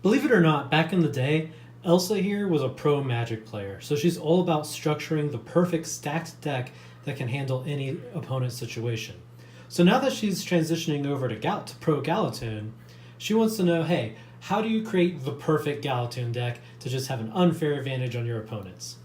Believe it or not, back in the day, Elsa here was a pro Magic player, so she's all about structuring the perfect stacked deck that can handle any opponent's situation. So now that she's transitioning over to pro Galatune, she wants to know, hey, how do you create the perfect Galatune deck to just have an unfair advantage on your opponents?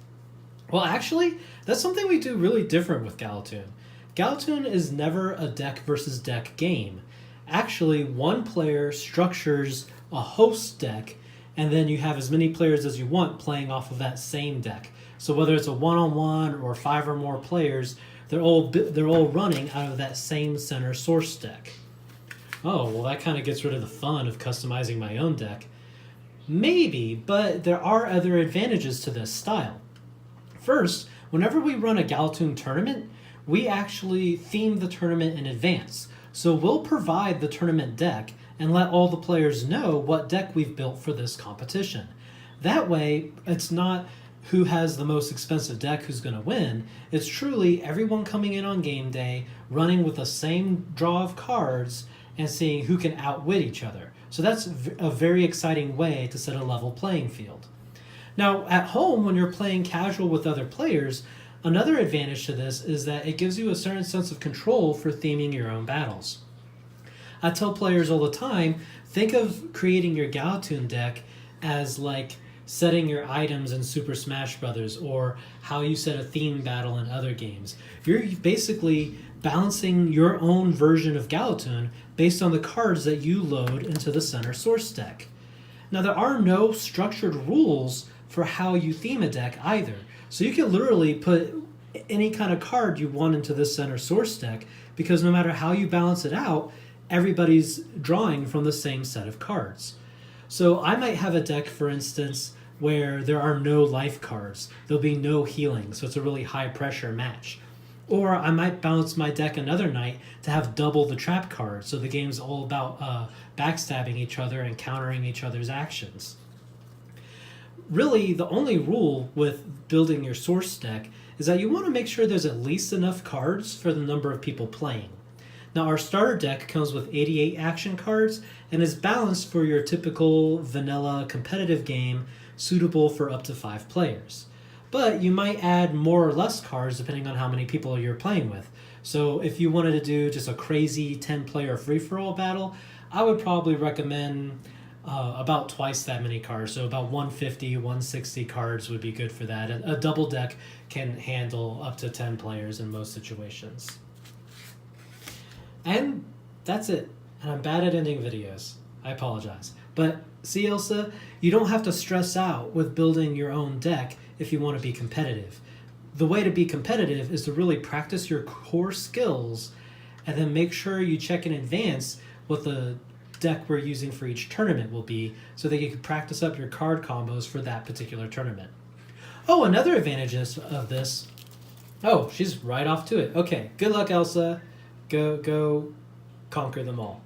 Well, actually, that's something we do really different with Galatune. Galatune is never a deck versus deck game. Actually, one player structures a host deck, and then you have as many players as you want playing off of that same deck. So whether it's a one-on-one or five or more players, they're all running out of that same center source deck. Oh, well, that kind of gets rid of the fun of customizing my own deck. Maybe, but there are other advantages to this style. First, whenever we run a Galatune tournament, we actually theme the tournament in advance. So we'll provide the tournament deck and let all the players know what deck we've built for this competition. That way, it's not who has the most expensive deck who's going to win. It's truly everyone coming in on game day, running with the same draw of cards, and seeing who can outwit each other. So that's a very exciting way to set a level playing field. Now, at home, when you're playing casual with other players, another advantage to this is that it gives you a certain sense of control for theming your own battles. I tell players all the time, think of creating your Galatune deck as like setting your items in Super Smash Bros. Or how you set a theme battle in other games. You're basically balancing your own version of Galatune based on the cards that you load into the center source deck. Now, there are no structured rules for how you theme a deck either. So you can literally put any kind of card you want into this center source deck, because no matter how you balance it out, everybody's drawing from the same set of cards. So I might have a deck, for instance, where there are no life cards. There'll be no healing, so it's a really high pressure match. Or I might balance my deck another night to have double the trap cards, so the game's all about backstabbing each other and countering each other's actions. Really, the only rule with building your source deck is that you want to make sure there's at least enough cards for the number of people playing. Now, our starter deck comes with 88 action cards and is balanced for your typical vanilla competitive game suitable for up to 5 players. But you might add more or less cards depending on how many people you're playing with. So if you wanted to do just a crazy 10-player free-for-all battle, I would probably recommend about twice that many cards. So about 150, 160 cards would be good for that. A double deck can handle up to 10 players in most situations. And that's it. And I'm bad at ending videos. I apologize. But see, Elsa, you don't have to stress out with building your own deck if you want to be competitive. The way to be competitive is to really practice your core skills and then make sure you check in advance what the deck we're using for each tournament will be, so that you can practice up your card combos for that particular tournament. Oh, another advantage of this... Oh, she's right off to it. Okay, good luck, Elsa. Go conquer them all.